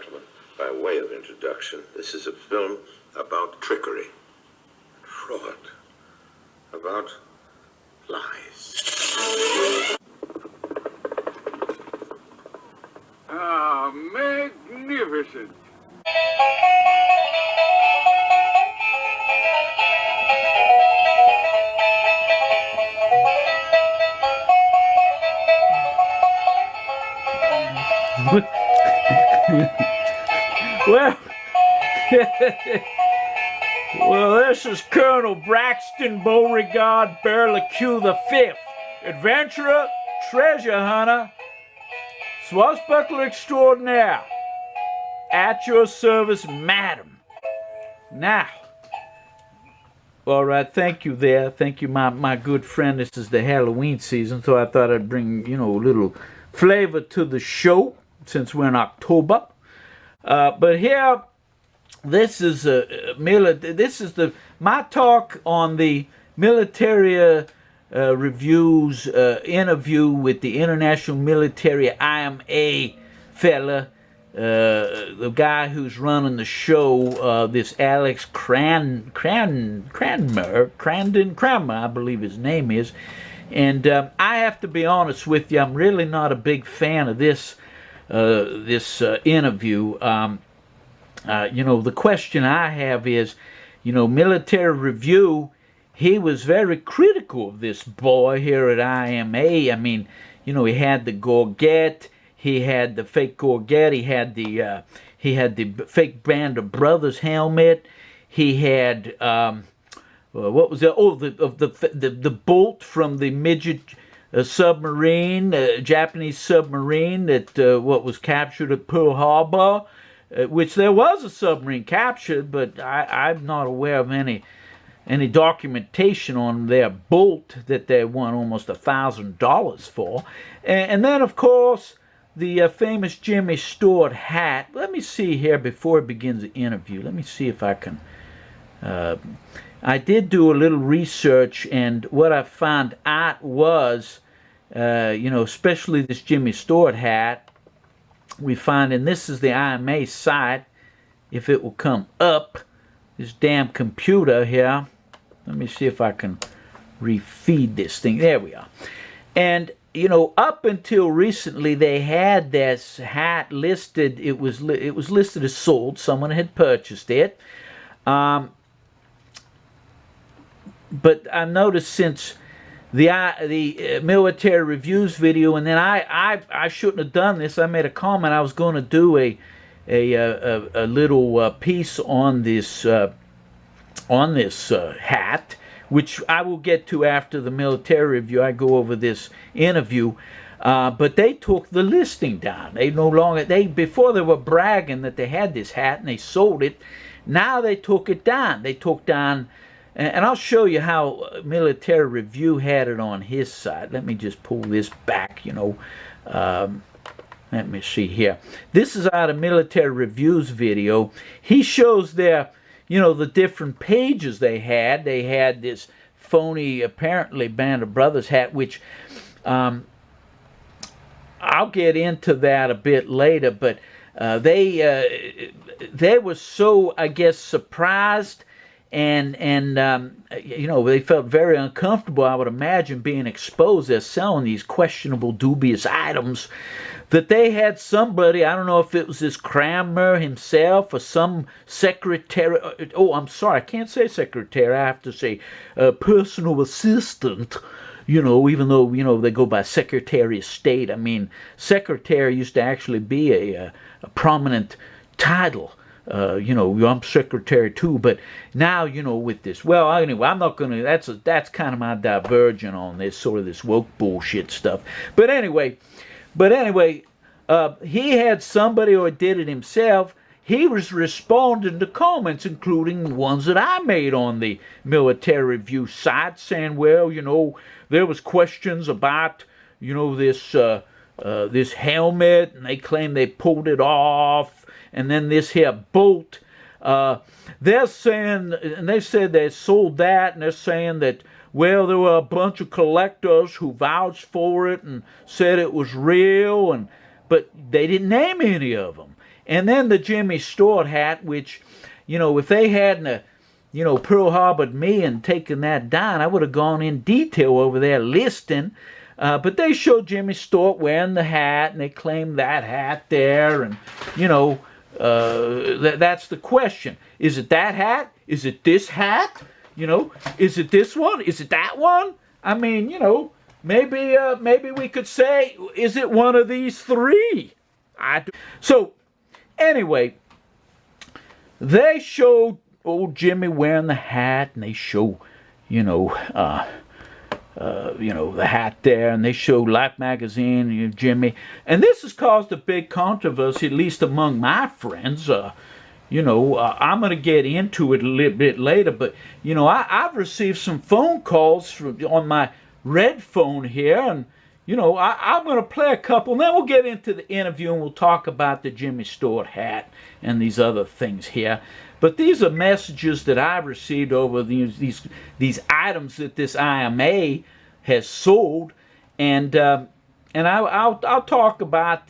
gentlemen, by way of introduction, this is a film about trickery, fraud, about lies. Ah, magnificent. Well, well, this is Colonel Braxton Beauregard Burlique the Fifth, adventurer, treasure hunter, swashbuckler extraordinaire, at your service, madam. Now, all right, thank you there. Thank you, my good friend. This is the Halloween season, so I thought I'd bring, a little flavor to the show since we're in October. But here, this is my talk on the Militaria Review's interview with the International Militaria IMA fella, the guy who's running the show, this Alex Cranmer, I believe his name is. And I have to be honest with you, I'm really not a big fan of this interview. The question I have is, Military Review, he was very critical of this boy here at IMA. I mean, he had the Gorget, he had the fake Gorget, he had the fake Band of Brothers helmet, he had what was it? Oh, the bolt from the midget submarine, Japanese submarine that was captured at Pearl Harbor, which there was a submarine captured, but I'm not aware of any documentation on their bolt that they won almost $1,000 for. And then, of course, the famous Jimmy Stewart hat. Let me see here before it begins the interview. Let me see if I can. I did do a little research, and what I found out was, especially this Jimmy Stewart hat, we find, and this is the IMA site, if it will come up, this damn computer here. Let me see if I can refeed this thing. There we are. And, up until recently, they had this hat listed. It was listed as sold. Someone had purchased it. But I noticed since the Military Reviews video, and then I shouldn't have done this. I made a comment. I was going to do a little piece on this hat, which I will get to after the Military Review. I go over this interview, but they took the listing down. Before they were bragging that they had this hat and they sold it. Now they took it down. They took down. And I'll show you how Military Review had it on his side. Let me just pull this back, Let me see here. This is out of Military Review's video. He shows their, the different pages they had. They had this phony, apparently, Band of Brothers hat, which I'll get into that a bit later. But they were so, I guess, surprised. And they felt very uncomfortable, I would imagine, being exposed. They're selling these questionable, dubious items, that they had somebody, I don't know if it was this Cranmer himself or some secretary. Oh, I'm sorry, I can't say secretary. I have to say personal assistant. Even though, they go by Secretary of State. I mean, secretary used to actually be a prominent title. I'm secretary too, but now, with this, well, anyway, I'm not going to, that's kind of my divergent on this, sort of this woke bullshit stuff. But anyway, he had somebody, or did it himself. He was responding to comments, including ones that I made on the Military Review site, saying, well, there was questions about, this helmet, and they claim they pulled it off. And then this here bolt, they're saying, and they said they sold that, and they're saying that, well, there were a bunch of collectors who vouched for it and said it was real, but they didn't name any of them. And then the Jimmy Stewart hat, which, if they hadn't, Pearl Harbored me and taken that down, I would have gone in detail over their listing. But they showed Jimmy Stewart wearing the hat, and they claimed that hat there, and, that's the question. Is it that hat? Is it this hat? Is it this one? Is it that one? I mean, maybe we could say, is it one of these three? So, anyway, they showed old Jimmy wearing the hat, and they show, the hat there, and they show Life magazine, Jimmy, and this has caused a big controversy, at least among my friends. I'm going to get into it a little bit later, but I've received some phone calls on my red phone here, and I'm going to play a couple, and then we'll get into the interview, and we'll talk about the Jimmy Stewart hat and these other things here. But these are messages that I've received over these items that this IMA has sold, and I'll talk about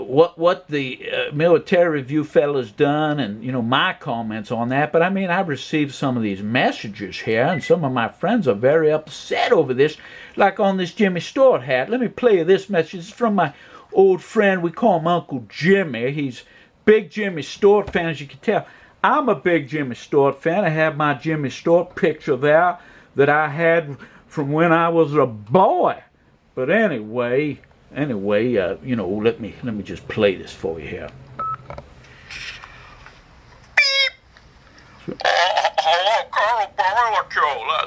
what the Military Review fellas done, and my comments on that. But I mean, I've received some of these messages here, and some of my friends are very upset over this, like on this Jimmy Stewart hat. Let me play you this message. It's from my old friend. We call him Uncle Jimmy. He's big Jimmy Stewart fan, as you can tell. I'm a big Jimmy Stewart fan. I have my Jimmy Stewart picture there that I had from when I was a boy. But anyway, let me just play this for you here. Hello, Colonel Burlique'S.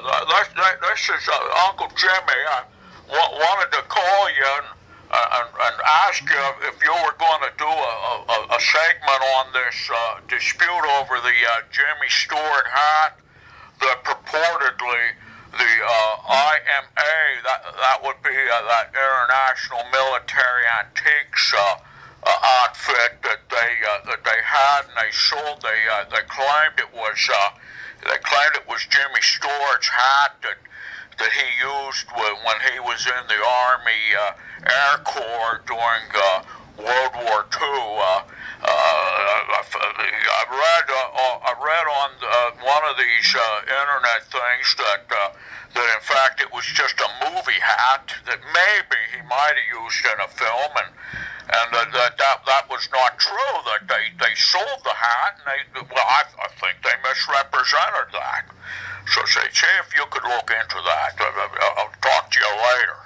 This is Uncle Jimmy. I wanted to call you and ask you if you were going to do a segment on this dispute over the Jimmy Stewart hat that purportedly the IMA, that would be that International Military Antiques outfit that they had and they sold. They claimed it was Jimmy Stewart's hat that he used when he was in the Army Air Corps during World War II. I read on one of these internet things that in fact it was just a movie hat that maybe he might have used in a film, and that was not true. That they sold the hat, and I think they misrepresented that. So see if you could look into that. I'll talk to you later.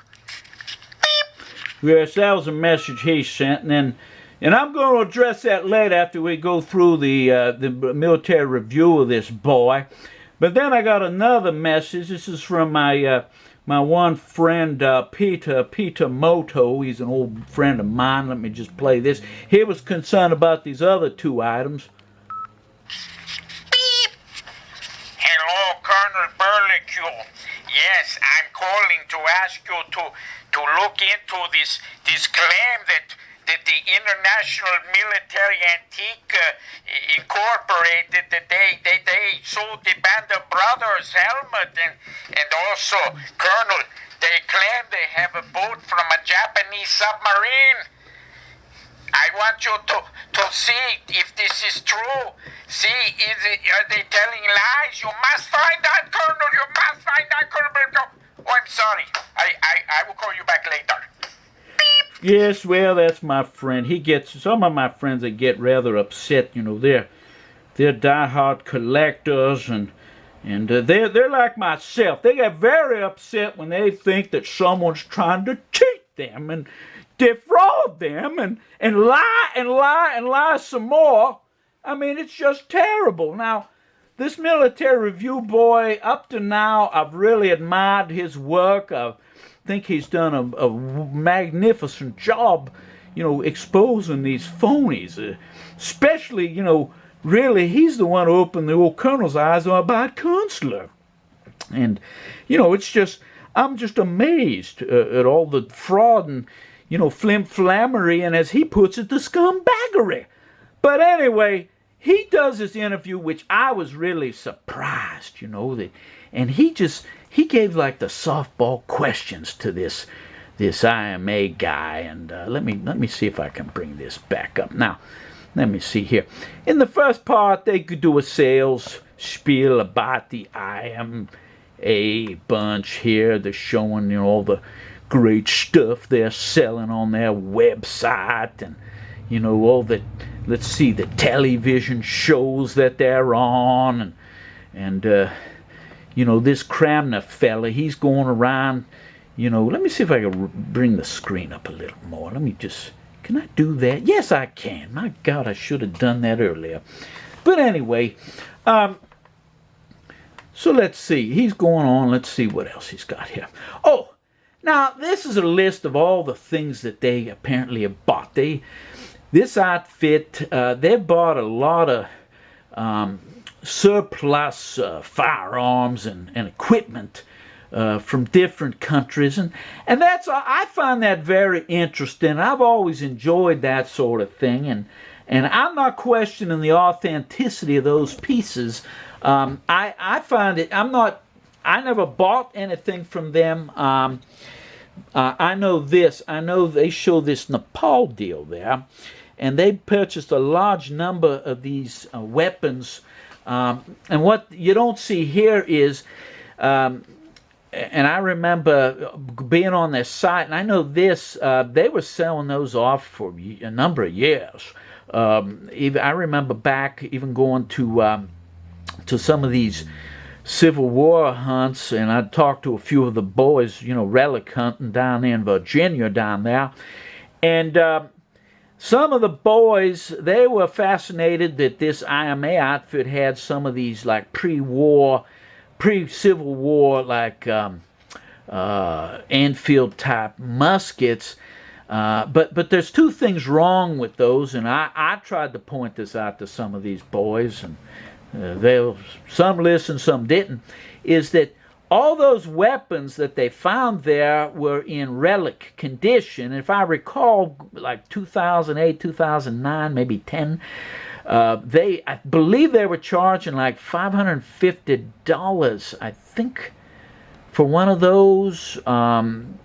Yes, that was a message he sent, and I'm going to address that later after we go through the military review of this boy. But then I got another message. This is from my one friend, Peter Moto. He's an old friend of mine. Let me just play this. He was concerned about these other two items. Hello, Colonel Burlique. Yes, I'm calling to ask you to look into this claim that the International Military Antique Incorporated, that they sold the Band of Brothers helmet, and also, Colonel, they claim they have a boat from a Japanese submarine. I want you to see if this is true. See, are they telling lies? You must find out, Colonel. You must find out, Colonel. Oh, I'm sorry. I will call you back later. Yes, well, that's my friend. Some of my friends that get rather upset. They're diehard collectors, and they're like myself. They get very upset when they think that someone's trying to cheat them and defraud them and lie some more. I mean, it's just terrible. Now, this Military Review boy, up to now, I've really admired his work. I think he's done a magnificent job, exposing these phonies. Especially, really, he's the one who opened the old Colonel's eyes about Kunstler. And, I'm just amazed at all the fraud and, flim-flammery, and as he puts it, the scumbaggery. But anyway, he does this interview, which I was really surprised, and he gave like the softball questions to this this IMA guy, and let me see if I can bring this back up. Now, let me see here. In the first part, they could do a sales spiel about the IMA bunch here. They're showing, you know, all the great stuff they're selling on their website, and, you know, all the, let's see, the television shows that they're on, and you know, this Cramner fella, he's going around, you know, let me see if I can bring the screen up a little more. Let me just, can I do that? Yes, I can. My God, I should have done that earlier. But anyway, so let's see. He's going on. Let's see what else he's got here. Oh, now this is a list of all the things that they apparently have bought. This outfit, they bought a lot of surplus firearms and equipment from different countries, and that's, I find that very interesting. I've always enjoyed that sort of thing, and I'm not questioning the authenticity of those pieces. I find it, I never bought anything from them. I know this. I know they show this Nepal deal there, and they purchased a large number of these weapons. And what you don't see here is, and I remember being on their site, and I know this, they were selling those off for a number of years. I remember back even going to some of these Civil War hunts, and I'd talk to a few of the boys, you know, relic hunting down there in Virginia down there. And some of the boys, they were fascinated that this IMA outfit had some of these like pre-Civil War, like Enfield type muskets. But there's two things wrong with those, and I tried to point this out to some of these boys, and some listened, some didn't, is that all those weapons that they found there were in relic condition. If I recall, like 2008, 2009, maybe 10, I believe they were charging like $550, I think, for one of those. And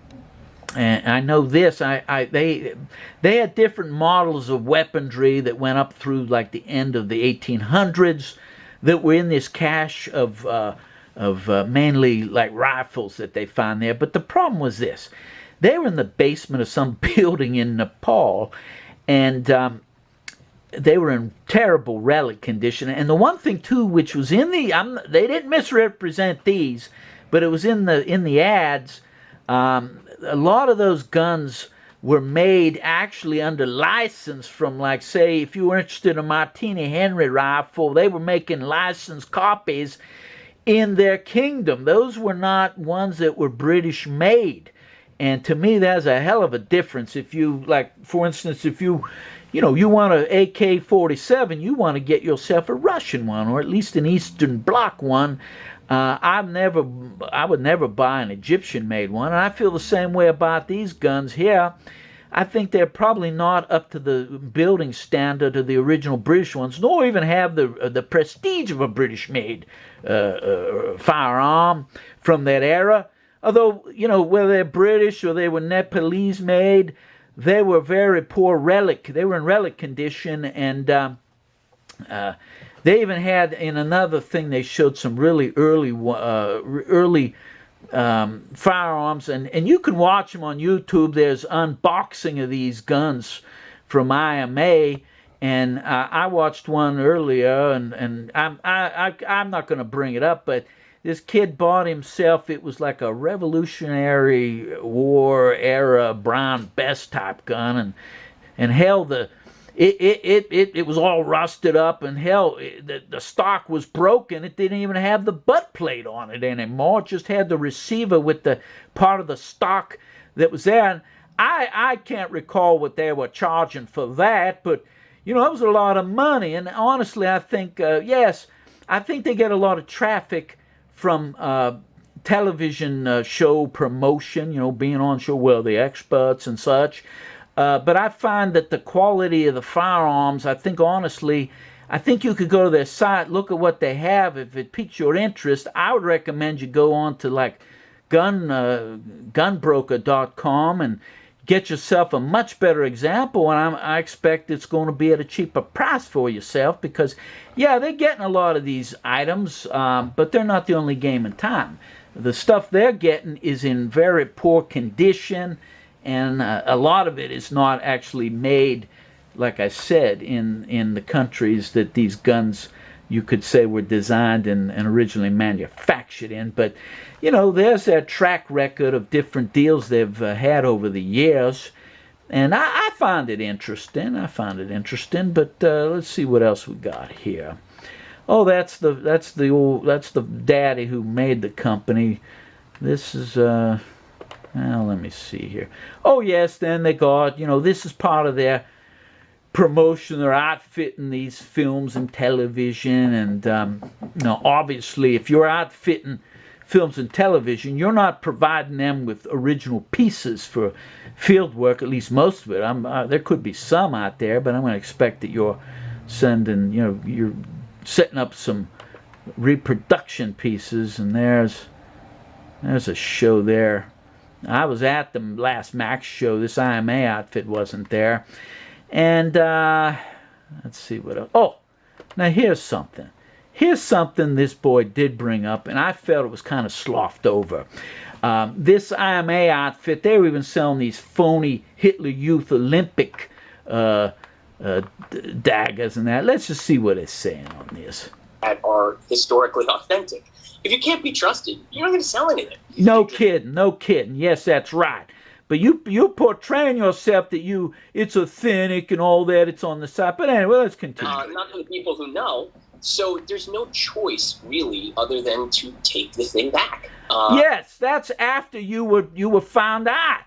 I know this. They had different models of weaponry that went up through like the end of the 1800s that were in this cache of mainly like rifles that they found there. But the problem was this: they were in the basement of some building in Nepal, and they were in terrible relic condition. And the one thing too, which was in the, they didn't misrepresent these, but it was in the ads. A lot of those guns were made actually under license from, like, say, if you were interested in a Martini Henry rifle, they were making licensed copies in their kingdom. Those were not ones that were British made. And to me, that's a hell of a difference. If you, like, for instance, if you want an AK-47, you want to get yourself a Russian one, or at least an Eastern Bloc one. I would never buy an Egyptian-made one, and I feel the same way about these guns here. I think they're probably not up to the building standard of the original British ones, nor even have the prestige of a British-made firearm from that era. Although, you know, whether they're British or they were Nepalese-made, they were very poor relic. They were in relic condition, and they even had, in another thing, they showed some really early firearms, and you can watch them on YouTube. There's unboxing of these guns from IMA, and I watched one earlier, and I'm not going to bring it up, but this kid bought himself, it was like a Revolutionary War era Brown Bess type gun, and hell, it was all rusted up, and hell, the stock was broken. It didn't even have the butt plate on it anymore. It just had the receiver with the part of the stock that was there. And I can't recall what they were charging for that, but, you know, it was a lot of money. And honestly, I think, yes, I think they get a lot of traffic from television show promotion, you know, being on show, well, the experts and such. But I find that the quality of the firearms, I think, honestly, I think you could go to their site, look at what they have. If it piques your interest, I would recommend you go on to, like, gunbroker.com and get yourself a much better example, and I expect it's going to be at a cheaper price for yourself because, yeah, they're getting a lot of these items, but they're not the only game in town. The stuff they're getting is in very poor condition, and a lot of it is not actually made, like I said, in the countries that these guns, you could say, were designed and originally manufactured in. But, you know, there's their track record of different deals they've had over the years. And I find it interesting. But let's see what else we got here. Oh, that's the daddy who made the company. This is, well, let me see here. Oh, yes, then they got, you know, this is part of their promotion. They're outfitting these films and television, and you know, obviously if you're outfitting films and television, you're not providing them with original pieces for field work, at least most of it. There could be some out there, but I'm going to expect that you're sending, you know, you're setting up some reproduction pieces. And there's a show there. I was at the last Max show. This IMA outfit wasn't there. And let's see what else. Oh, now here's something. Here's something this boy did bring up, and I felt it was kind of sloughed over. This IMA outfit, they were even selling these phony Hitler Youth Olympic daggers and that. Let's just see what it's saying on this. That are historically authentic. If you can't be trusted, you're not going to sell anything. No kidding. Yes, that's right. But you're portraying yourself that it's authentic and all that. It's on the side. But anyway, let's continue. Not for the people who know. So there's no choice really other than to take the thing back. Yes, that's after you were found out.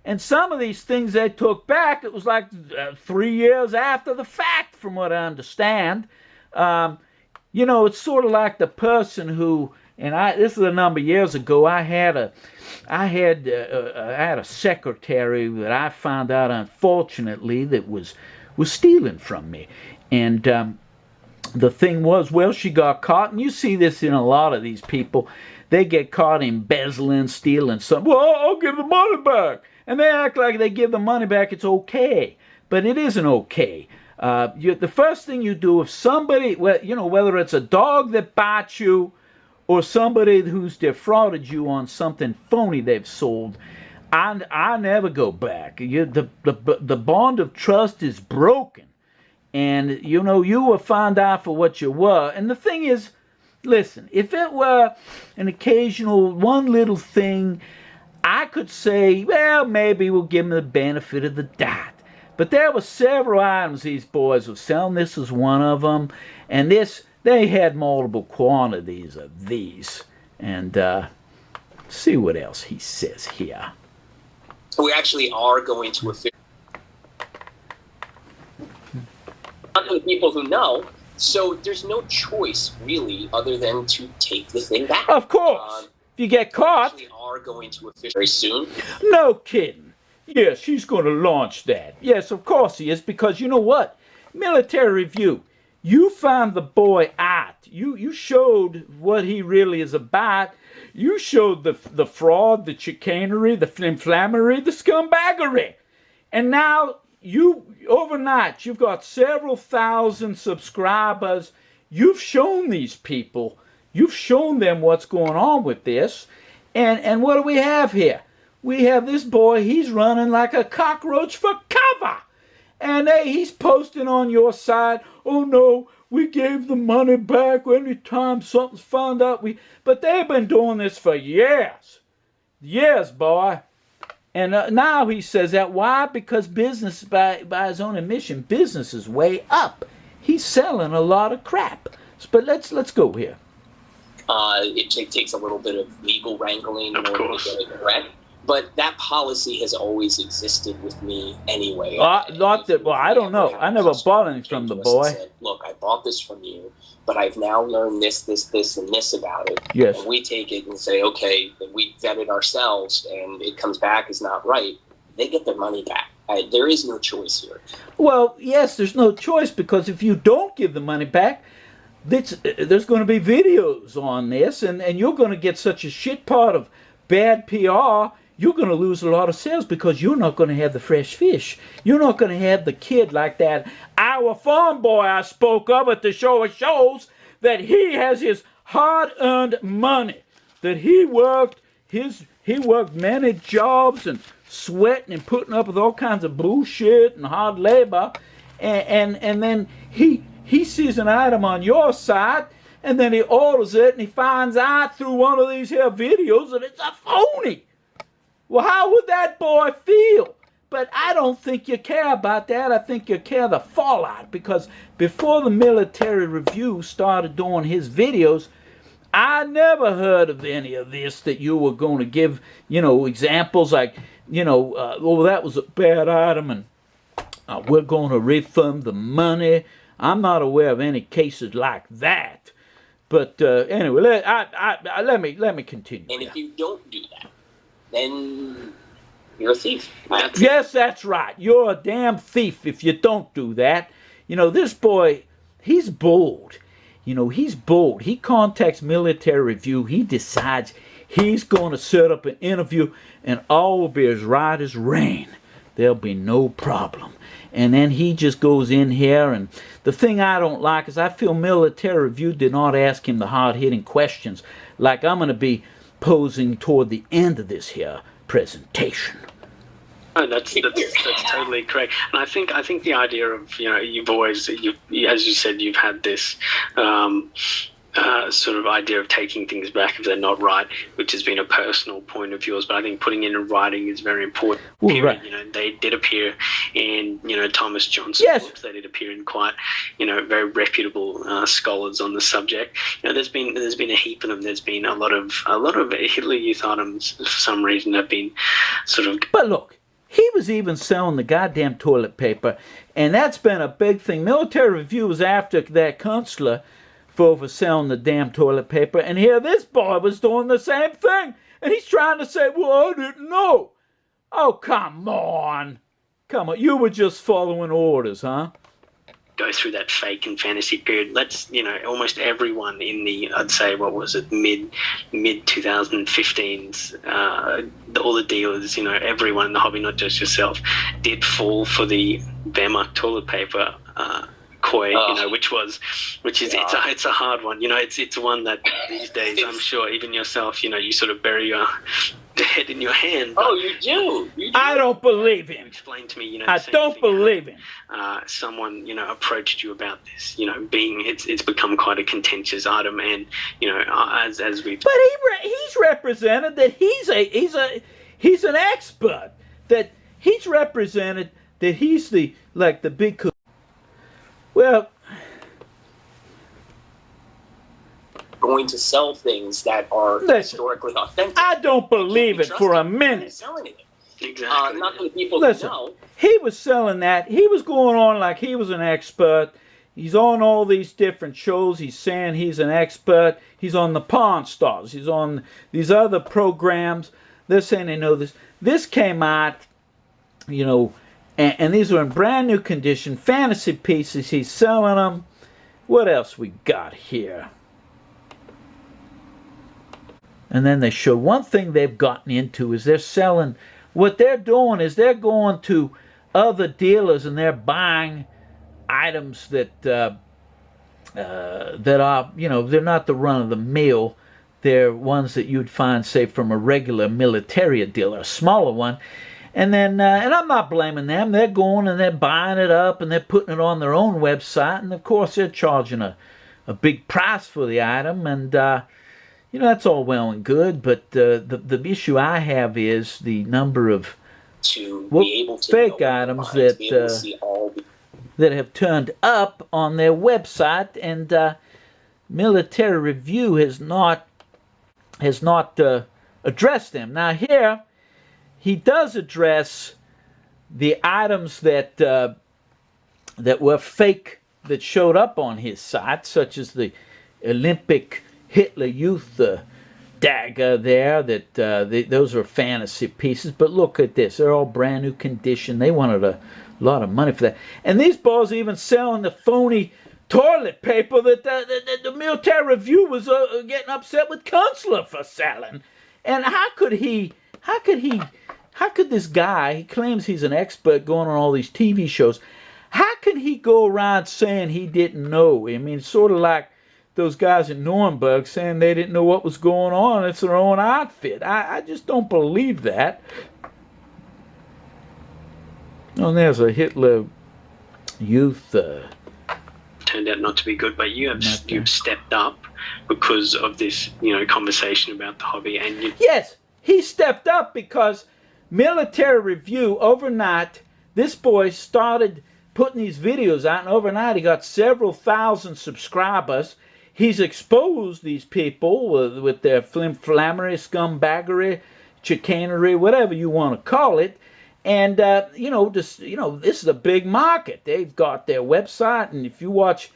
And some of these things they took back, it was like 3 years after the fact, from what I understand. You know, it's sort of like the person who, this is a number of years ago, I had a secretary that I found out, unfortunately, that was stealing from me. And the thing was, well, she got caught, and you see this in a lot of these people. They get caught embezzling, stealing something. Well, I'll give the money back. And they act like they give the money back, it's okay. But it isn't okay. The first thing you do, if somebody, you know, whether it's a dog that bites you or somebody who's defrauded you on something phony they've sold, I never go back. The bond of trust is broken. And, you know, you were found out for what you were. And the thing is, listen, if it were an occasional one little thing, I could say, well, maybe we'll give them the benefit of the doubt. But there were several items these boys were selling. This was one of them. And they had multiple quantities of these. And see what else he says here. We actually are going to officially. Not for the people who know. So there's no choice really other than to take the thing back. Of course. If you get caught. We are going to officially very soon. No kidding. Yes, he's going to launch that. Yes, of course he is, because you know what? Military Review, you found the boy out. You showed what he really is about. You showed the fraud, the chicanery, the inflammatory, the scumbaggery. And now overnight, you've got several thousand subscribers. You've shown these people. You've shown them what's going on with this. And what do we have here? We have this boy, he's running like a cockroach for cover. And he's posting on your side, oh no, we gave the money back anytime something's found out. But they've been doing this for years. Years, boy. And now he says that. Why? Because business, by his own admission, business is way up. He's selling a lot of crap. But let's go here. It takes a little bit of legal wrangling in order to get it correct. But that policy has always existed with me anyway. I don't know. I never bought anything from the boy. Said, look, I bought this from you, but I've now learned this, and this about it. Yes. And we take it and say, okay, we vet it ourselves, and it comes back as not right. They get their money back. There is no choice here. Well, yes, there's no choice, because if you don't give the money back, there's going to be videos on this, and you're going to get such a shit pot of bad PR, you're going to lose a lot of sales because you're not going to have the fresh fish. You're not going to have the kid like that. Our farm boy I spoke of at the show shows that he has his hard-earned money, that he worked many jobs and sweating and putting up with all kinds of bullshit and hard labor, and then he sees an item on your site, and then he orders it, and he finds out through one of these here videos that it's a phony. Well, how would that boy feel? But I don't think you care about that. I think you care the fallout, because before the Military Review started doing his videos, I never heard of any of this that you were going to give, examples like, that was a bad item and we're going to refund the money. I'm not aware of any cases like that. But anyway, let me continue. And if you don't do that, then you're a thief. Yes, that's right. You're a damn thief if you don't do that. This boy, he's bold. He's bold. He contacts Military Review. He decides he's going to set up an interview, and all will be as right as rain. There'll be no problem. And then he just goes in here, and the thing I don't like is I feel Military Review did not ask him the hard-hitting questions like I'm going to be posing toward the end of this here presentation. Oh, that's totally correct, and I think the idea of you've always as you said, you've had this sort of idea of taking things back if they're not right, which has been a personal point of yours. But I think putting it in writing is very important. Well, right. They did appear in Thomas Johnson's books. They did appear in quite very reputable scholars on the subject. There's been a heap of them. There's been a lot of Hitler Youth items for some reason have been sort of. But look. He was even selling the goddamn toilet paper, and that's been a big thing. Military Review was after that counselor for selling the damn toilet paper, and here this boy was doing the same thing, and he's trying to say, well, I didn't know. Oh, come on. You were just following orders, huh? Go through that fake and fantasy period. Let's, almost everyone in the, I'd say, what was it, mid 2015s, all the dealers, everyone in the hobby, not just yourself, did fall for the Wehrmacht toilet paper koi, which is it's a hard one. It's one that these days I'm sure even yourself, you sort of bury your head in your hand. Oh, you do. I don't believe him. Explain to me, I don't believe him. Someone, approached you about this, it's become quite a contentious item, and as we've. But he's represented that he's an expert. That he's represented that he's the big. Well. Going to sell things that are historically authentic. I don't believe it for a minute. Exactly. Not that people know. He was selling that. He was going on like he was an expert. He's on all these different shows. He's saying he's an expert. He's on the Pawn Stars. He's on these other programs. They're saying they know this. This came out, and these were in brand new condition. Fantasy pieces. He's selling them. What else we got here? And then they show one thing they've gotten into is they're selling. What they're doing is they're going to other dealers and they're buying items that are, they're not the run of the mill. They're ones that you'd find, say, from a regular Militaria dealer, a smaller one. And then, and I'm not blaming them. They're going and they're buying it up and they're putting it on their own website. And of course, they're charging a big price for the item. And, that's all well and good, but the issue I have is the number of fake items that have turned up on their website, and Military Review has not addressed them. Now here, he does address the items that were fake that showed up on his site, such as the Olympic Hitler Youth dagger there, those are fantasy pieces. But look at this. They're all brand new condition. They wanted a lot of money for that. And these boys even selling the phony toilet paper that the Military Review was getting upset with Kunstler for selling. And how could this guy, he claims he's an expert going on all these TV shows, how can he go around saying he didn't know? I mean, it's sort of like those guys in Nuremberg saying they didn't know what was going on. It's their own outfit. I just don't believe that. Oh, and there's a Hitler Youth. Turned out not to be good, but you've stepped up because of this, conversation about the hobby, and Yes, he stepped up because Military Review overnight. This boy started putting these videos out, and overnight he got several thousand subscribers. He's exposed these people with their flammery, scumbaggery, chicanery, whatever you want to call it. And, this is a big market. They've got their website, and if you watch,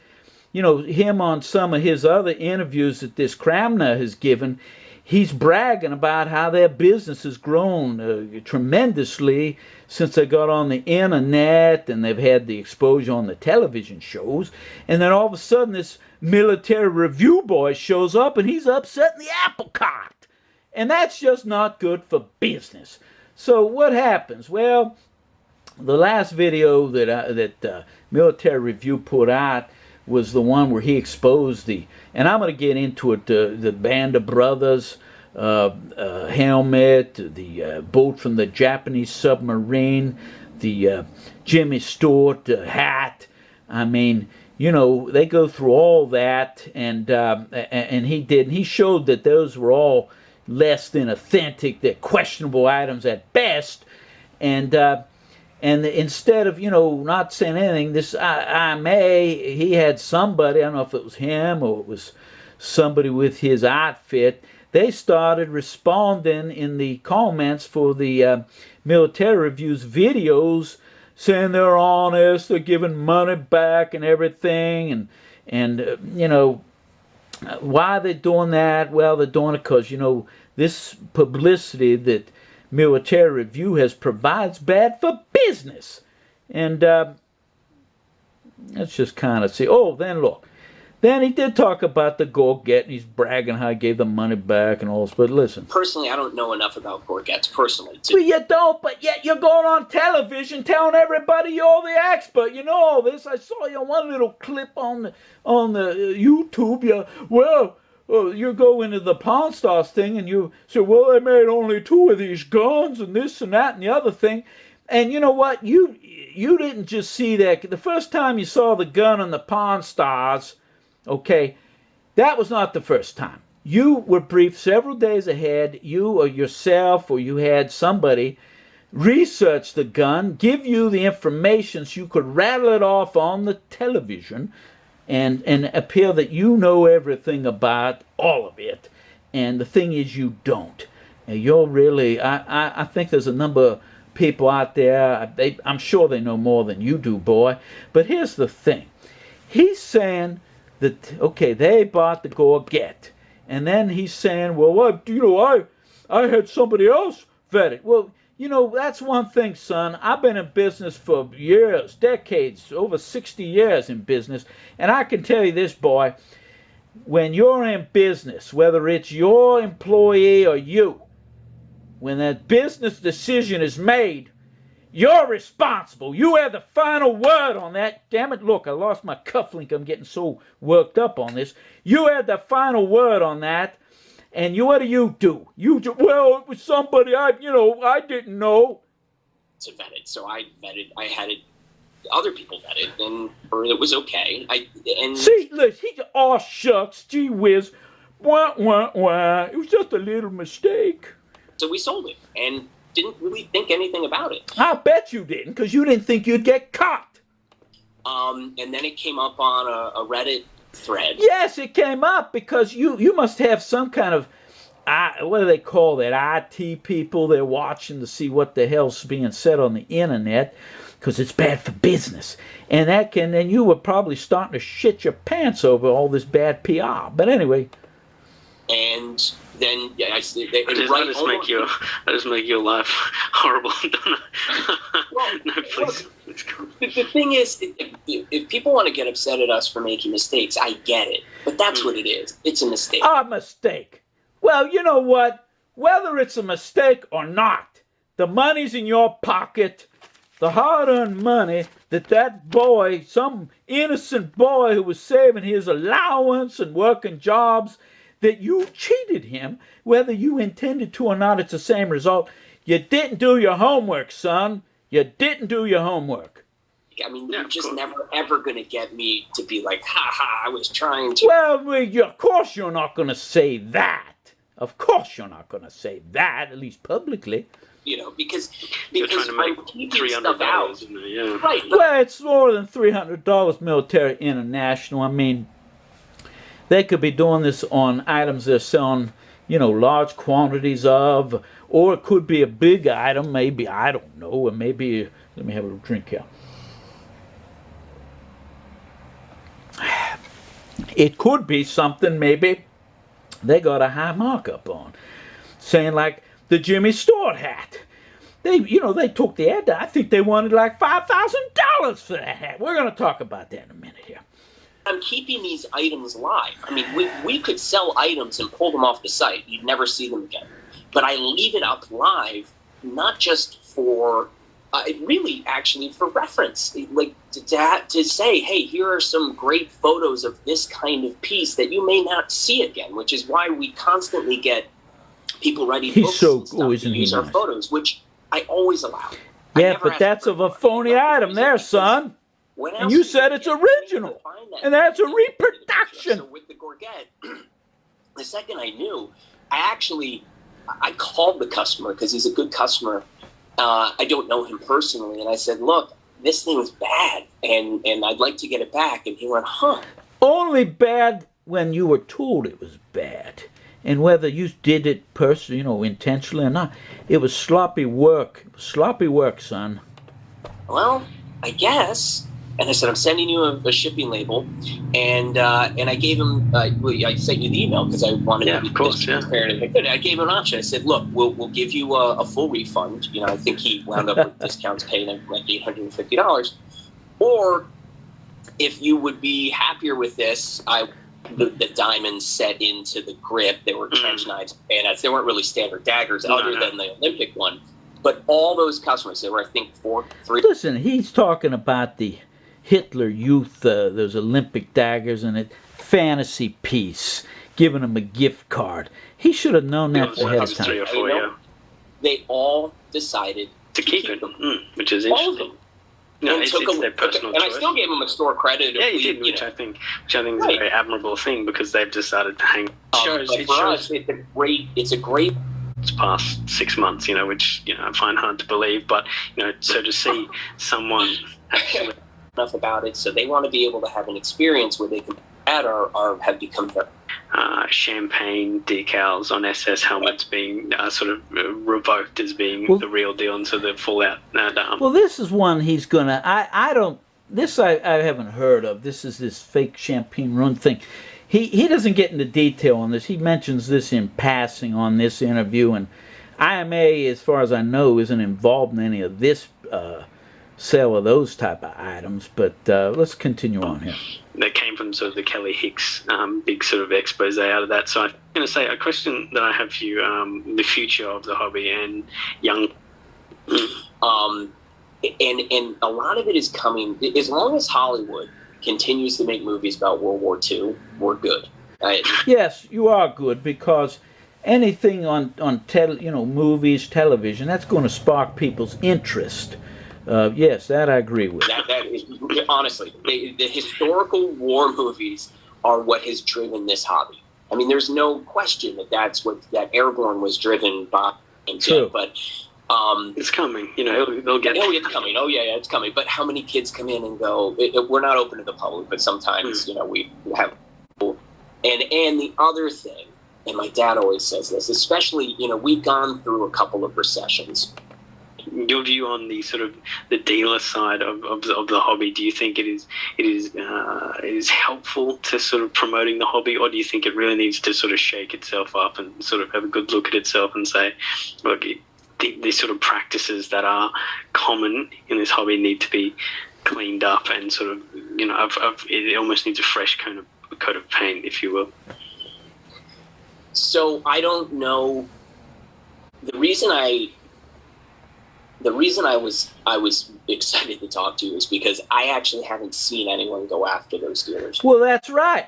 him on some of his other interviews that this Cramner has given, he's bragging about how their business has grown tremendously since they got on the internet, and they've had the exposure on the television shows. And then all of a sudden, this Military Review boy shows up, and he's upsetting the apple cart. And that's just not good for business. So what happens? Well, the last video that Military Review put out was the one where he exposed and I'm going to get into it, the Band of Brothers helmet, the boat from the Japanese submarine, the Jimmy Stewart hat. I mean, they go through all that, and he did. And he showed that those were all less than authentic. They're questionable items at best, and instead of not saying anything, this he had somebody, I don't know if it was him or it was somebody with his outfit, they started responding in the comments for the Military Review's videos, saying they're honest, they're giving money back and everything, and why are they doing that? Well, they're doing it because, this publicity that Military Review has provides bad for business. And let's just kind of see. Oh, then look. Then he did talk about the Gorget, and he's bragging how he gave the money back and all this. But listen. Personally, I don't know enough about Gorgets personally. Well, you don't, but yet you're going on television telling everybody you're the expert. You know all this. I saw you one little clip on the YouTube. You go into the Pawn Stars thing, and you say, well, they made only 2 of these guns and this and that and the other thing. And you know what? You didn't just see that. The first time you saw the gun on the Pawn Stars, okay, that was not the first time. You were briefed several days ahead, you or yourself or you had somebody research the gun, give you the information so you could rattle it off on the television and appear that you know everything about all of it. And the thing is, you don't. And you're really, I think there's a number of people out there, I'm sure they know more than you do, boy. But here's the thing. He's saying that, okay, they bought the Gorget. And then he's saying, well, I had somebody else vet it. Well, that's one thing, son. I've been in business for years, decades, over 60 years in business. And I can tell you this, boy, when you're in business, whether it's your employee or you, when that business decision is made, you're responsible. You have the final word on that. Damn it, look, I lost my cufflink. I'm getting so worked up on this. You had the final word on that. And what do? Well, it was somebody I didn't know. To vet it. So I had it, other people vetted, and it was okay. See, look, oh, shucks, gee whiz, wah, wah, wah. It was just a little mistake. So we sold it, and didn't really think anything about it. I bet you didn't, because you didn't think you'd get caught. And then it came up on a Reddit thread. Yes, it came up because you must have some kind of, what do they call that, IT people. They're watching to see what the hell's being said on the internet, because it's bad for business. And you were probably starting to shit your pants over all this bad PR. But anyway. And then I just make your life horrible, don't I? Well, no, please. The thing is, if people want to get upset at us for making mistakes, I get it. But that's what it is. It's a mistake. A mistake. Well, you know what? whether it's a mistake or not, the money's in your pocket, the hard-earned money that boy, some innocent boy who was saving his allowance and working jobs, that you cheated him, whether you intended to or not, it's the same result. You didn't do your homework, son. You didn't do your homework. I mean, you're just never, ever going to get me to be like, ha, I was trying to. Well, of course you're not going to say that. Of course you're not going to say that, at least publicly. You know, because you're trying to make $300. Yeah. Right. Well, it's more than $300, Militaria International. I mean, they could be doing this on items they're selling, large quantities of, or it could be a big item, maybe, I don't know, or maybe, let me have a drink here. It could be something maybe they got a high markup on, saying like the Jimmy Stewart hat. They took the ad down. I think they wanted like $5,000 for that hat. We're going to talk about that in a minute here. I'm keeping these items live. I mean, we could sell items and pull them off the site. You'd never see them again. But I leave it up live, not just for, really actually for reference. Like to say, hey, here are some great photos of this kind of piece that you may not see again, which is why we constantly get people writing books and stuff to use our photos, which I always allow. Yeah, but that's of a phony item there, son. And you said it's original, and that's a reproduction. So with the Gorget, the second I knew, I called the customer because he's a good customer. I don't know him personally, and I said, look, this thing is bad, and I'd like to get it back. And he went, huh. Only bad when you were told it was bad. And whether you did it personally, intentionally or not, it was sloppy work. Sloppy work, son. Well, I guess. And I said, I'm sending you a shipping label, and I gave him. I sent you the email because I wanted to be transparent. I gave him an option. I said, look, we'll give you a full refund. I think he wound up with discounts paying him like $850. Or if you would be happier with this, the diamonds set into the grip. They were trench knives, bayonets. They weren't really standard daggers, other than the Olympic one. But all those customers, there were, I think, 3. Listen, he's talking about the Hitler Youth, those Olympic daggers and a fantasy piece, giving him a gift card. He should have known that ahead of time. 3 or 4, They all decided to keep it, which is all interesting. No, it's their personal choice. And I still gave them a store credit. Yeah, you did, which I think is a very admirable thing because they've decided to hang. Us, it's a great. It's past 6 months, which I find hard to believe, but so to see someone actually enough about it, so they want to be able to have an experience where they can add or have become champagne decals on SS helmets being sort of revoked as being the real deal, and so they fall out. Well, this is one he's gonna. I haven't heard of. This is this fake champagne run thing. He doesn't get into detail on this. He mentions this in passing on this interview, and IMA, as far as I know, isn't involved in any of this sale of those type of items. But let's continue on here. That came from sort of the Kelly Hicks big sort of expose out of that. So I'm going to say a question that I have for you: the future of the hobby and young. And a lot of it is coming as long as Hollywood continues to make movies about World War II, we're good. Yes, you are good, because anything on movies, television, that's going to spark people's interest. Yes, that I agree with. That is, honestly, the historical war movies are what has driven this hobby. I mean, there's no question that Airborne was driven by. True. But it's coming. They'll get. Oh, it's coming. Oh, yeah, it's coming. But how many kids come in and go? We're not open to the public, but sometimes we have. And the other thing, and my dad always says this, especially we've gone through a couple of recessions. Your view on the sort of the dealer side of the hobby, do you think it is helpful to sort of promoting the hobby, or do you think it really needs to sort of shake itself up and sort of have a good look at itself and say, look, these sort of practices that are common in this hobby need to be cleaned up and sort of it almost needs a fresh coat of paint, if you will? So I don't know the reason I was excited to talk to you is because I actually haven't seen anyone go after those dealers. Well, that's right.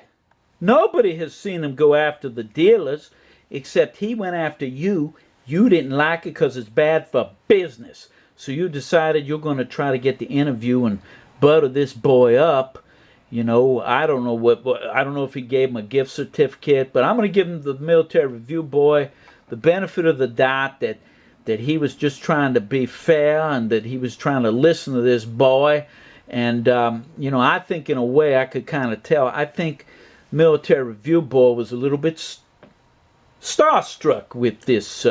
Nobody has seen him go after the dealers, except he went after you. You didn't like it because it's bad for business. So you decided you're going to try to get the interview and butter this boy up. You know, I don't know if he gave him a gift certificate, but I'm going to give him, the Military Review boy, the benefit of the doubt that he was just trying to be fair and that he was trying to listen to this boy. And, you know, I think in a way I could kind of tell. I think Military Review boy was a little bit starstruck with this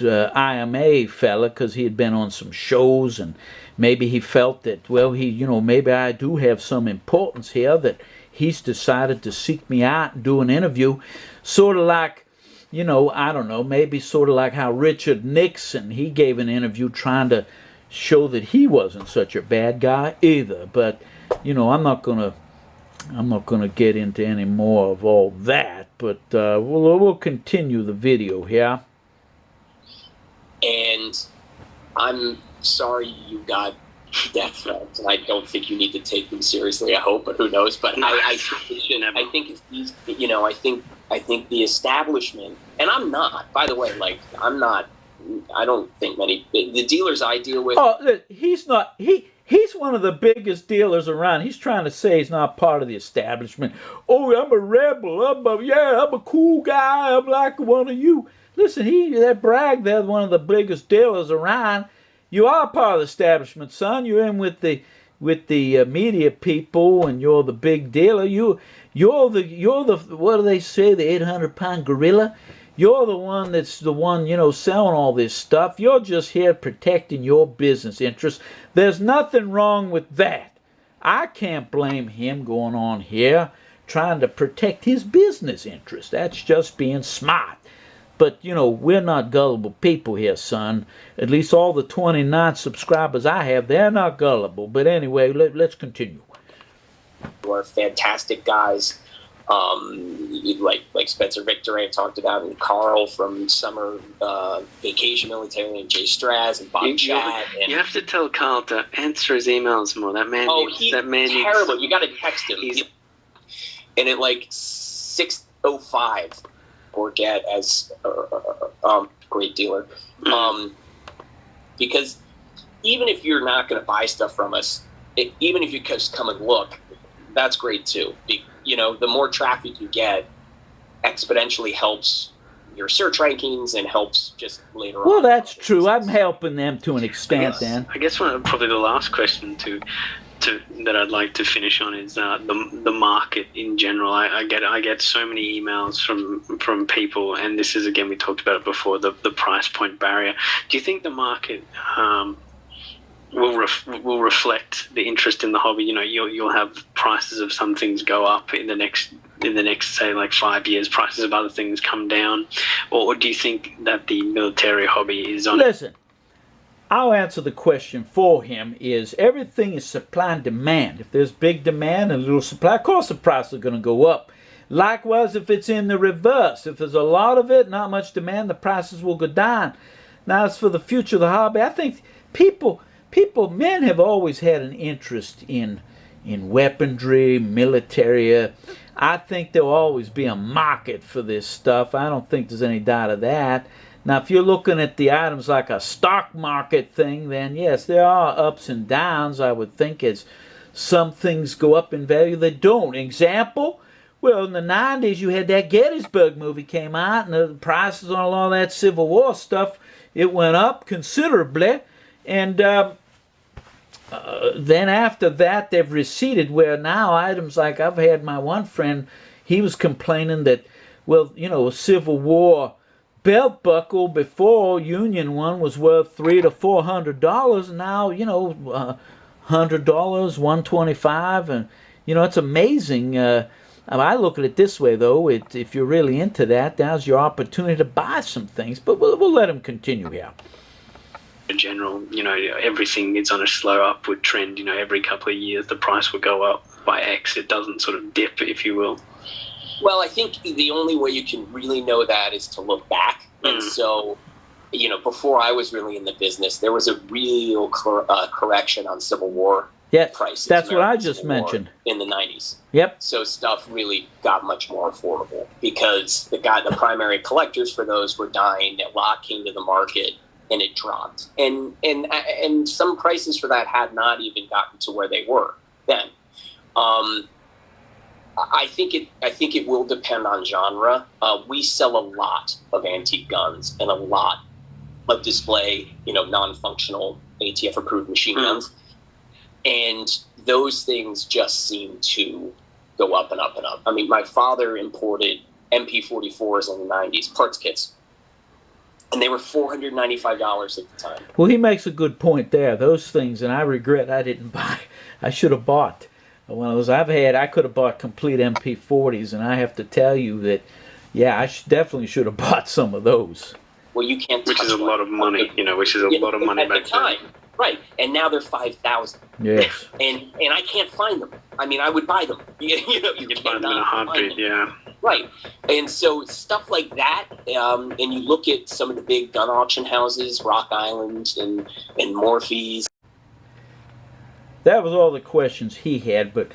IMA fella, because he had been on some shows, and maybe he felt that, well, maybe I do have some importance here, that he's decided to seek me out and do an interview, sort of like, you know, I don't know, maybe sort of like how Richard Nixon, he gave an interview trying to show that he wasn't such a bad guy either. But, you know, I'm not gonna get into any more of all that, but we'll continue the video here. And I'm sorry you got death threats, and I don't think you need to take them seriously. I hope, but who knows? But I think it's these, you know, I think the establishment, and I'm not, by the way, like, I'm not. I don't think the dealers I deal with. Oh, look, he's not. He's one of the biggest dealers around. He's trying to say he's not part of the establishment. Oh, I'm a rebel. I'm a cool guy. I'm like one of you. Listen, that brag, they're one of the biggest dealers around. You are part of the establishment, son. You're in with the media people, and you're the big dealer. You're the what do they say? The 800-pound gorilla. You're the one that's the one, you know, selling all this stuff. You're just here protecting your business interests. There's nothing wrong with that. I can't blame him going on here trying to protect his business interests. That's just being smart. But, you know, we're not gullible people here, son. At least all the 29 subscribers I have, they're not gullible. But anyway, let's continue. We're fantastic guys. Like Spencer Victor I talked about, and Carl from Summer Vacation Military, and Jay Straz, and Bob Chad. You have to tell Carl to answer his emails more. That man he's terrible. You got to text him. And at like 6:05, Borget as great dealer. Because even if you're not going to buy stuff from us, even if you just come and look, that's great too. You know, the more traffic you get exponentially helps your search rankings and helps just later on. Well, that's true. I'm helping them to an extent, then. I guess probably the last question that I'd like to finish on is the market in general. I get so many emails from people, and this is, again, we talked about it before, the price point barrier. Do you think the market will reflect the interest in the hobby? You know, you'll have prices of some things go up in the next say like 5 years, prices of other things come down, or do you think that the military hobby is on? Listen, I'll answer the question for him. Is everything is supply and demand. If there's big demand and little supply, of course the price is going to go up. Likewise, if it's in the reverse, if there's a lot of it, not much demand, the prices will go down. Now, as for the future of the hobby, I think men have always had an interest in weaponry, militaria. I think there'll always be a market for this stuff. I don't think there's any doubt of that. Now, if you're looking at the items like a stock market thing, then yes, there are ups and downs, I would think, as some things go up in value that don't. Example, well, in the 90s, you had that Gettysburg movie came out, and the prices on a lot of that Civil War stuff, it went up considerably. And then after that, they've receded, where now items like, I've had my one friend, he was complaining that, well, you know, a Civil War belt buckle before Union one was worth $300 to $400. Now, you know, $100, $125, and you know, it's amazing. I look at it this way, though. If you're really into that, now's your opportunity to buy some things. But we'll let him continue here. In general, you know, everything is on a slow upward trend. You know, every couple of years the price will go up by X. It doesn't sort of dip, if you will. Well, I think the only way you can really know that is to look back. And so before I was really in the business, there was a real correction on Civil War prices. That's what I just mentioned. In the 90s. Yep. So stuff really got much more affordable because the primary collectors for those were dying. A lot came to the market and it dropped. And some prices for that had not even gotten to where they were then. I think it will depend on genre. We sell a lot of antique guns and a lot of display, non-functional ATF-approved machine guns. And those things just seem to go up and up and up. I mean, my father imported MP44s in the 90s, parts kits, and they were $495 at the time. Well, he makes a good point there. Those things, and I regret I didn't buy. I should have bought one of those. I could have bought complete MP40s, and I have to tell you that, yeah, I definitely should have bought some of those. Well, you can't. Which is a lot of money, which is a lot of money back then. Right, and now they're $5,000. Yes. And I can't find them. I mean, I would buy them. You can find them in a heartbeat, yeah. Right, and so stuff like that, and you look at some of the big gun auction houses, Rock Island and Morphe's. That was all the questions he had, but